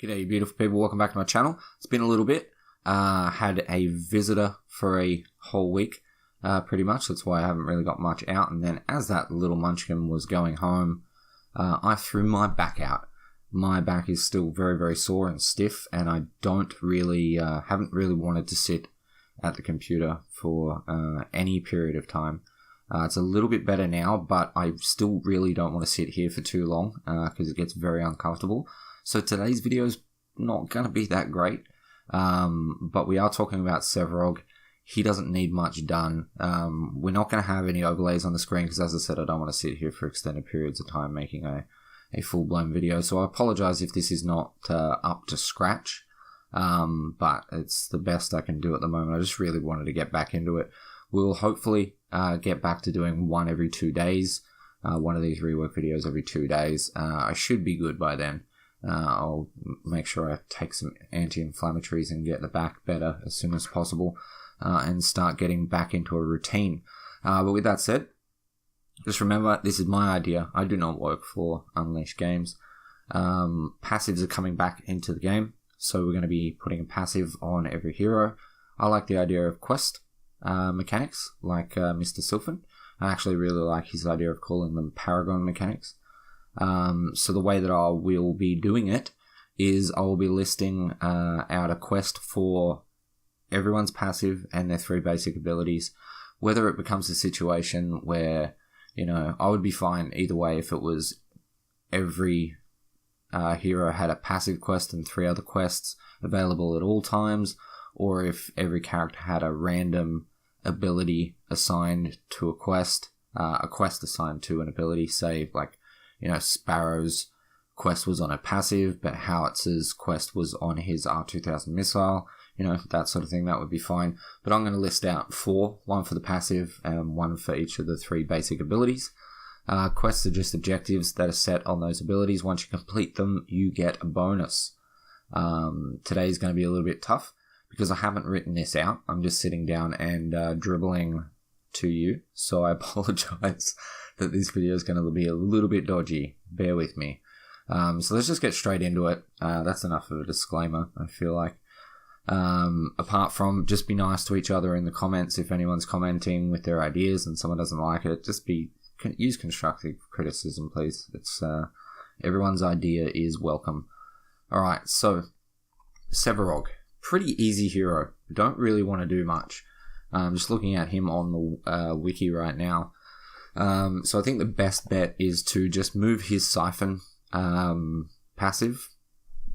G'day, you beautiful people. Welcome back to my channel. It's been a little bit. Had a visitor for a whole week, pretty much. That's why I haven't really got much out. And then as that little munchkin was going home, I threw my back out. My back is still very, very sore and stiff, and I don't really, haven't really wanted to sit at the computer for any period of time. It's a little bit better now, but I still really don't want to sit here for too long because it gets very uncomfortable. So today's video is not going to be that great, but we are talking about Sevarog. He doesn't need much done. We're not going to have any overlays on the screen because, as I said, I don't want to sit here for extended periods of time making a full-blown video. So I apologize if this is not up to scratch, but it's the best I can do at the moment. I just really wanted to get back into it. We'll hopefully get back to doing one every 2 days, one of these rework videos every 2 days. I should be good by then. I'll make sure I take some anti-inflammatories and get the back better as soon as possible and start getting back into a routine. But with that said, just remember, this is my idea. I do not work for Unleashed Games. Passives are coming back into the game, so we're going to be putting a passive on every hero. I like the idea of quest mechanics, like Mr. Sylphan. I actually really like his idea of calling them Paragon mechanics. So the way that I will be doing it is I will be listing out a quest for everyone's passive and their 3 basic abilities. Whether it becomes a situation where, you know, I would be fine either way if it was every hero had a passive quest and 3 other quests available at all times, or if every character had a random ability assigned to a quest assigned to an ability, say like, you know, Sparrow's quest was on a passive, but Howitz's quest was on his R2000 missile, you know, that sort of thing. That would be fine. But I'm going to list out 4, 1 for the passive and 1 for each of the 3 basic abilities. Quests are just objectives that are set on those abilities. Once you complete them, you get a bonus. Today is going to be a little bit tough because I haven't written this out. I'm just sitting down and dribbling to you. So I apologize that this video is going to be a little bit dodgy. Bear with me. So let's just get straight into it. That's enough of a disclaimer, I feel like. Apart from just be nice to each other in the comments if anyone's commenting with their ideas and someone doesn't like it. Just use constructive criticism, please. It's everyone's idea is welcome. Alright, so Sevarog. Pretty easy hero. Don't really want to do much. Just looking at him on the wiki right now. So I think the best bet is to just move his Siphon passive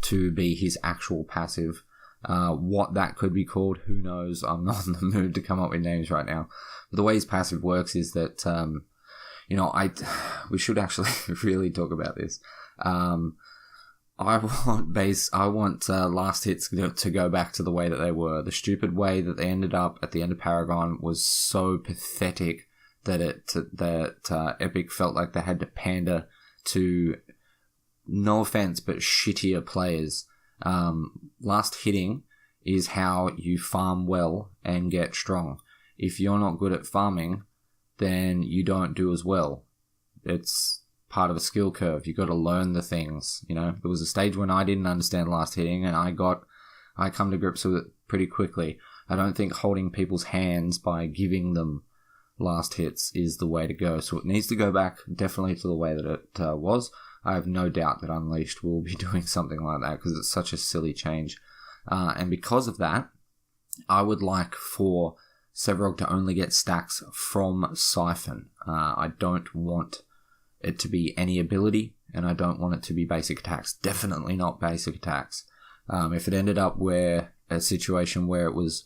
to be his actual passive. What that could be called, who knows? I'm not in the mood to come up with names right now. But the way his passive works is that, you know, we should actually really talk about this. I want last hits to go back to the way that they were. The stupid way that they ended up at the end of Paragon was so pathetic that Epic felt like they had to pander to, no offense, but shittier players. Last hitting is how you farm well and get strong. If you're not good at farming, then you don't do as well. It's part of a skill curve. You got to learn the things. You know, there was a stage when I didn't understand last hitting, and I come to grips with it pretty quickly. I don't think holding people's hands by giving them last hits is the way to go. So it needs to go back definitely to the way that it was. I have no doubt that Unleashed will be doing something like that because it's such a silly change. And because of that, I would like for Sevarog to only get stacks from Siphon. I don't want it to be any ability, and I don't want it to be basic attacks. Definitely not basic attacks. If it ended up where a situation where it was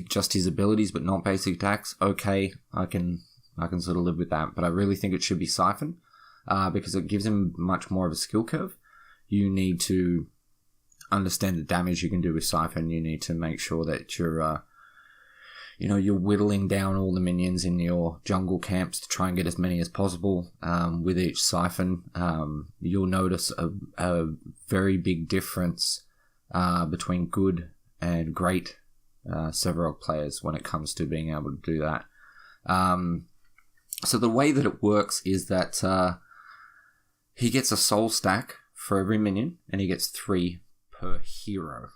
just his abilities but not basic attacks, okay, I can sort of live with that. But I really think it should be Siphon. Because it gives him much more of a skill curve. You need to understand the damage you can do with Siphon. You need to make sure that you're whittling down all the minions in your jungle camps to try and get as many as possible. With each Siphon, you'll notice a very big difference between good and great Sevarog players when it comes to being able to do that. So the way that it works is that he gets a soul stack for every minion, and he gets 3 per hero.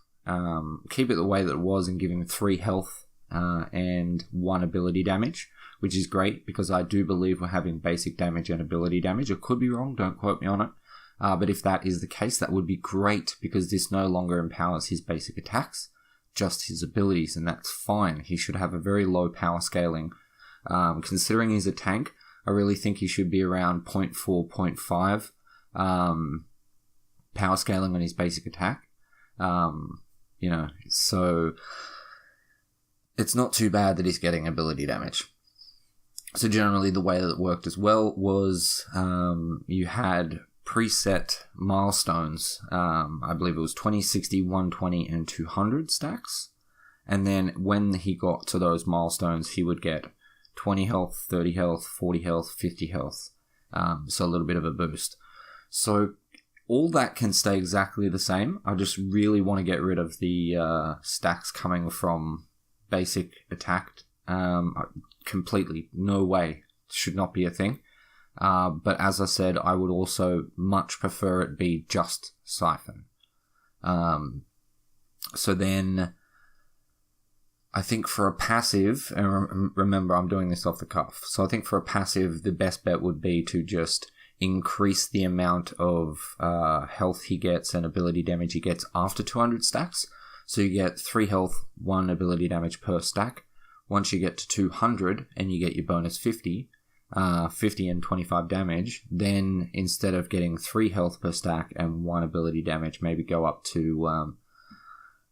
Keep it the way that it was and give him 3 health and 1 ability damage, which is great because I do believe we're having basic damage and ability damage. I could be wrong, don't quote me on it. But if that is the case, that would be great because this no longer empowers his basic attacks, just his abilities, and that's fine. He should have a very low power scaling. Considering he's a tank, I really think he should be around 0.4, 0.5 power scaling on his basic attack. So it's not too bad that he's getting ability damage. So generally the way that it worked as well was you had preset milestones. I believe it was 20, 60, 120, and 200 stacks. And then when he got to those milestones, he would get 20 health, 30 health, 40 health, 50 health. So a little bit of a boost. So all that can stay exactly the same. I just really want to get rid of the stacks coming from basic attack completely. No way. Should not be a thing. But as I said, I would also much prefer it be just Siphon. So then I think for a passive, and remember I'm doing this off the cuff, so I think for a passive the best bet would be to just increase the amount of health he gets and ability damage he gets after 200 stacks. So you get 3 health, 1 ability damage per stack. Once you get to 200 and you get your bonus 50 and 25 damage, then instead of getting 3 health per stack and 1 ability damage, maybe go up to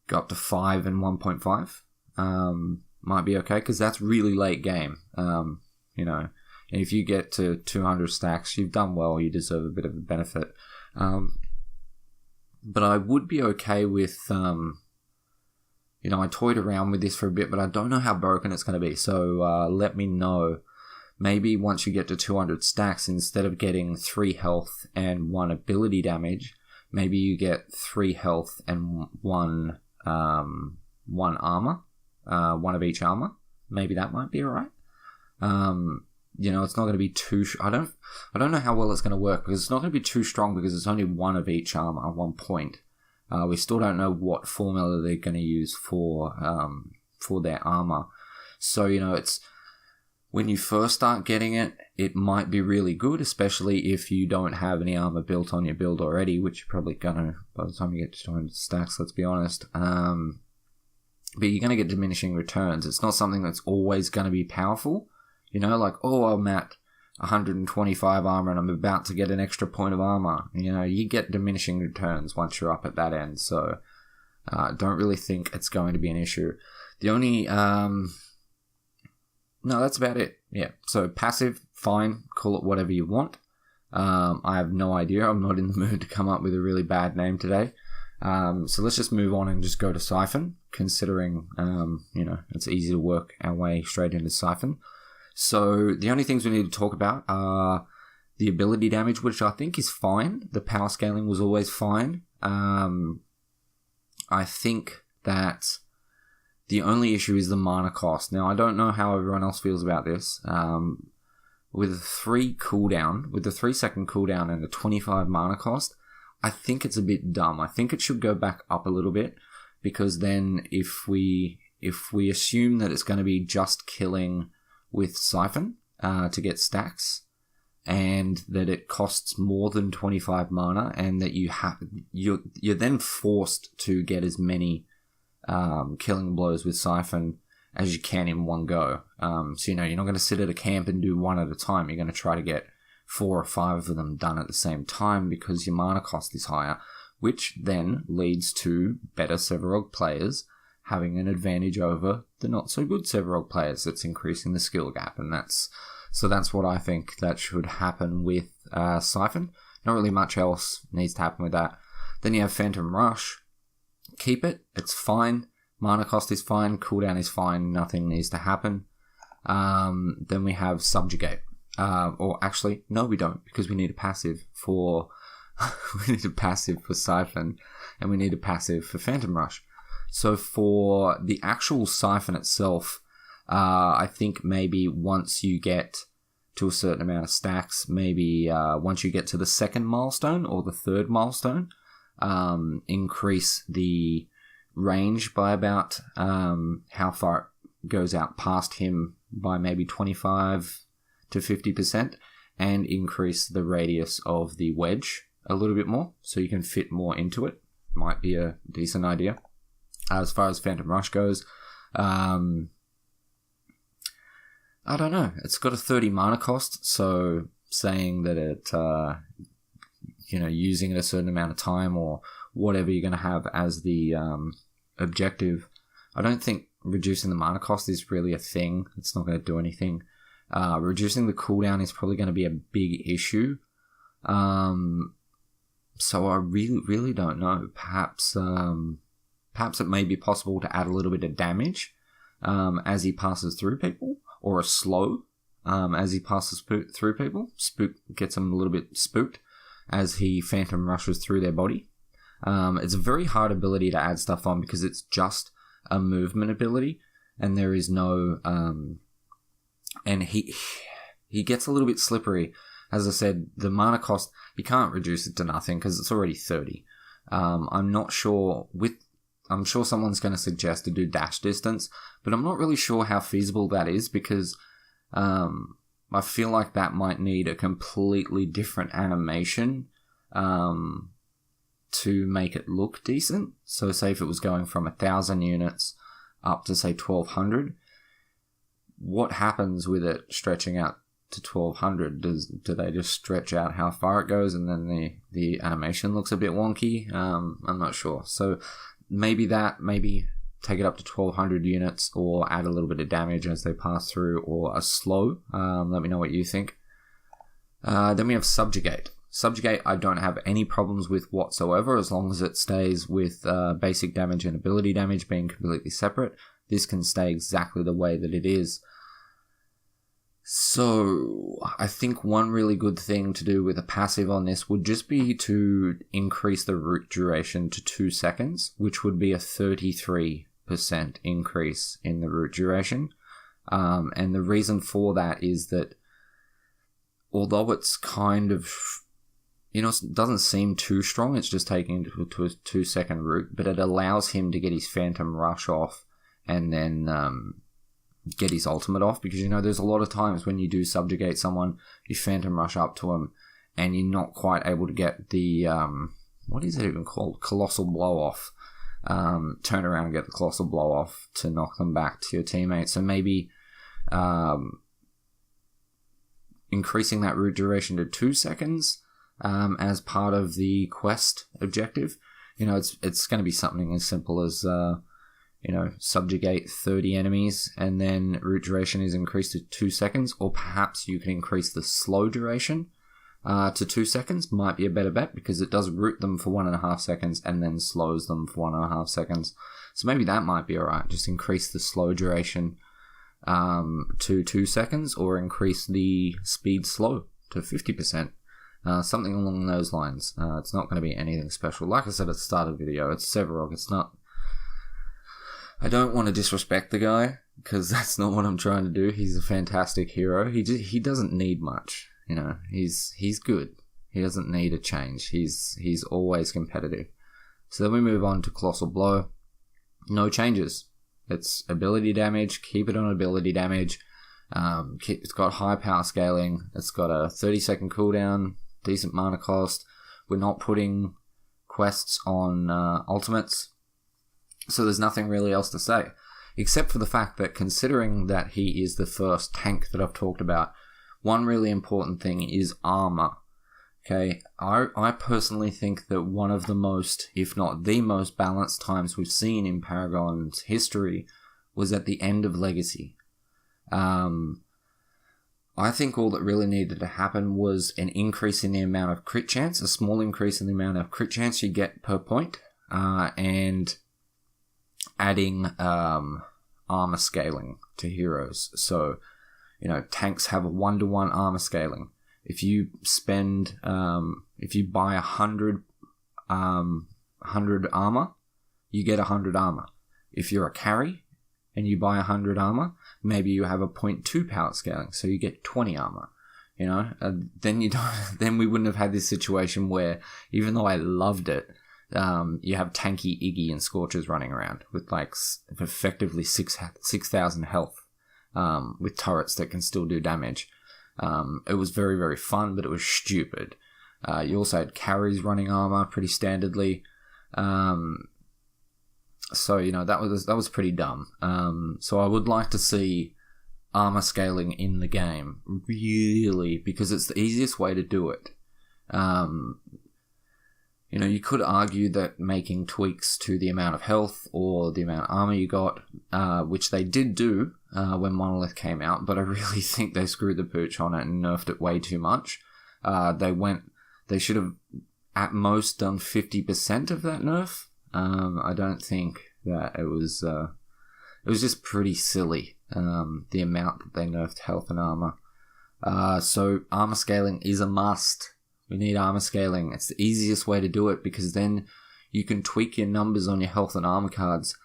5 and 1.5. Might be okay, because that's really late game. And if you get to 200 stacks, you've done well, you deserve a bit of a benefit. But I would be okay with, I toyed around with this for a bit, but I don't know how broken it's going to be. So let me know. Maybe once you get to 200 stacks, instead of getting 3 health and 1 ability damage, maybe you get 3 health and 1 armor, 1 of each armor. Maybe that might be alright. It's not going to be too... I don't know how well it's going to work, because it's not going to be too strong because it's only 1 of each armor at 1 point. We still don't know what formula they're going to use for their armor. So, it's... When you first start getting it, it might be really good, especially if you don't have any armor built on your build already, which you're probably gonna by the time you get to 200 stacks, let's be honest. But you're going to get diminishing returns. It's not something that's always going to be powerful. I'm at 125 armor and I'm about to get an extra point of armor. You get diminishing returns once you're up at that end. So don't really think it's going to be an issue. The only... No, that's about it. Yeah, so passive, fine. Call it whatever you want. I have no idea. I'm not in the mood to come up with a really bad name today. So let's just move on and just go to Siphon, considering, it's easy to work our way straight into Siphon. So the only things we need to talk about are the ability damage, which I think is fine. The power scaling was always fine. I think that the only issue is the mana cost. Now, I don't know how everyone else feels about this. With the 3 second cooldown and the 25 mana cost, I think it's a bit dumb. I think it should go back up a little bit, because then if we assume that it's going to be just killing with Siphon to get stacks, and that it costs more than 25 mana, and that you're then forced to get as many killing blows with Siphon as you can in one go. So you're not going to sit at a camp and do 1 at a time. You're going to try to get 4 or 5 of them done at the same time, because your mana cost is higher, which then leads to better Sevarog players having an advantage over the not so good Sevarog players. It's increasing the skill gap, and that's what I think that should happen with Siphon. Not really much else needs to happen with that. Then you have Phantom Rush. Keep it. It's fine. Mana cost is fine. Cooldown is fine. Nothing needs to happen. Then we have Subjugate. Or actually, no, we don't, because we need a passive for Siphon, and we need a passive for Phantom Rush. So for the actual Siphon itself, I think maybe once you get to a certain amount of stacks. Maybe once you get to the second milestone or the third milestone, increase the range by about how far it goes out past him by maybe 25 to 50%, and increase the radius of the wedge a little bit more so you can fit more into it. Might be a decent idea. As far as Phantom Rush goes, I don't know. It's got a 30 mana cost, so saying that it, using it a certain amount of time or whatever you're going to have as the objective, I don't think reducing the mana cost is really a thing. It's not going to do anything. Reducing the cooldown is probably going to be a big issue. So I really don't know. Perhaps it may be possible to add a little bit of damage as he passes through people, or a slow as he passes through people. Spook gets him a little bit spooked as he phantom rushes through their body. It's a very hard ability to add stuff on because it's just a movement ability, and there is no and he gets a little bit slippery. As I said, the mana cost, you can't reduce it to nothing because it's already 30. I'm sure someone's going to suggest to do dash distance, but I'm not really sure how feasible that is because I feel like that might need a completely different animation to make it look decent. So say if it was going from 1,000 units up to say 1,200, what happens with it stretching out to 1,200? Do they just stretch out how far it goes and then the animation looks a bit wonky? I'm not sure. So maybe take it up to 1,200 units or add a little bit of damage as they pass through, or a slow. Let me know what you think. Then we have Subjugate. Subjugate I don't have any problems with whatsoever as long as it stays with basic damage and ability damage being completely separate. This can stay exactly the way that it is. So I think one really good thing to do with a passive on this would just be to increase the root duration to 2 seconds, which would be a 33% increase in the root duration. And the reason for that is that although it's kind of, it doesn't seem too strong, it's just taking it to a 2 second root, but it allows him to get his Phantom Rush off and then get his ultimate off, because there's a lot of times when you do subjugate someone, you Phantom Rush up to him and you're not quite able to get the what is it even called, Colossal Blow Off, turn around and get the Colossal Blow Off to knock them back to your teammate. So maybe increasing that root duration to 2 seconds as part of the quest objective. It's going to be something as simple as subjugate 30 enemies and then root duration is increased to 2 seconds, or perhaps you can increase the slow duration to 2 seconds. Might be a better bet because it does root them for 1.5 seconds and then slows them for 1.5 seconds. So maybe that might be alright. Just increase the slow duration to 2 seconds, or increase the speed slow to 50%. Something along those lines. It's not going to be anything special. Like I said at the start of the video, it's Sevarog. It's not... I don't want to disrespect the guy, because that's not what I'm trying to do. He's a fantastic hero. He doesn't need much. He's good. He doesn't need a change. He's always competitive. So then we move on to Colossal Blow. No changes. It's ability damage. Keep it on ability damage. It's got high power scaling. It's got a 30-second cooldown. Decent mana cost. We're not putting quests on ultimates. So there's nothing really else to say, except for the fact that considering that he is the first tank that I've talked about, one really important thing is armor. Okay, I personally think that one of the most, if not the most balanced times we've seen in Paragon's history was at the end of Legacy. I think all that really needed to happen was an increase in the amount of crit chance, a small increase in the amount of crit chance you get per point, and adding armor scaling to heroes. So, tanks have a 1-to-1 armor scaling. If you spend, if you buy 100 armor, you get 100 armor. If you're a carry and you buy 100 armor, maybe you have a 0.2 power scaling, so you get 20 armor. you know, then you don't, then we wouldn't have had this situation where, even though I loved it, you have tanky Iggy and Scorchers running around with like effectively 6,000 health, with turrets that can still do damage. It was very, very fun, but it was stupid. You also had carries running armor pretty standardly. So, you know, that was pretty dumb. So I would like to see armor scaling in the game, really, because it's the easiest way to do it. You know, you could argue that making tweaks to the amount of health or the amount of armor you got, which they did do when Monolith came out, but I really think they screwed the pooch on it and nerfed it way too much. They should have at most done 50% of that nerf. I don't think that it was just pretty silly, the amount that they nerfed health and armor. So armor scaling is a must. We need armor scaling. It's the easiest way to do it, because then you can tweak your numbers on your health and armor cards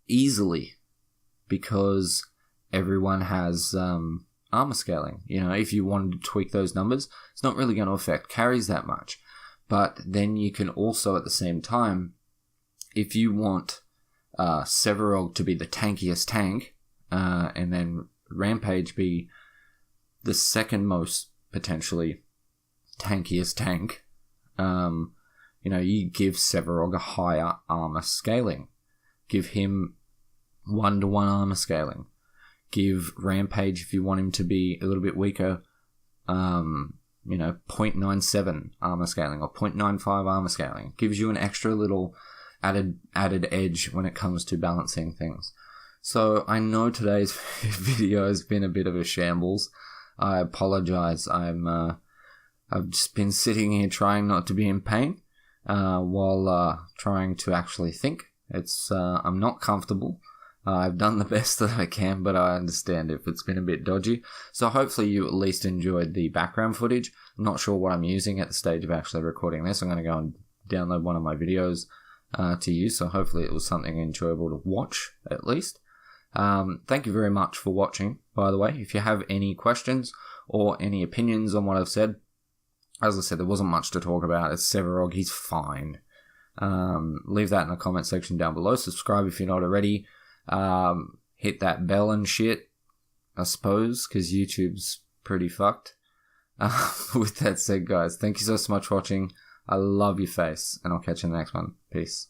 easily, because everyone has armor scaling. You know, if you wanted to tweak those numbers, it's not really going to affect carries that much. But then you can also, at the same time, if you want Sevarog to be the tankiest tank, and then Rampage be the second most potentially tankiest tank, you know, you give Sevarog a higher armor scaling. Give him 1-to-1 armor scaling. Give Rampage, if you want him to be a little bit weaker, you know, 0.97 armor scaling or 0.95 armor scaling. Gives you an extra little added edge when it comes to balancing things. So I know today's video has been a bit of a shambles. I apologize. I've just been sitting here trying not to be in pain while trying to actually think. I'm not comfortable. I've done the best that I can, but I understand if it's been a bit dodgy. So hopefully you at least enjoyed the background footage. I'm not sure what I'm using at the stage of actually recording this. I'm going to go and download one of my videos to use. So hopefully it was something enjoyable to watch at least. Thank you very much for watching, by the way. If you have any questions or any opinions on what I've said, as I said, there wasn't much to talk about. It's Sevarog, he's fine. Leave that in the comment section down below. Subscribe if you're not already. Hit that bell and shit, I suppose, because YouTube's pretty fucked. With that said, guys, thank you so much for watching. I love your face, and I'll catch you in the next one. Peace.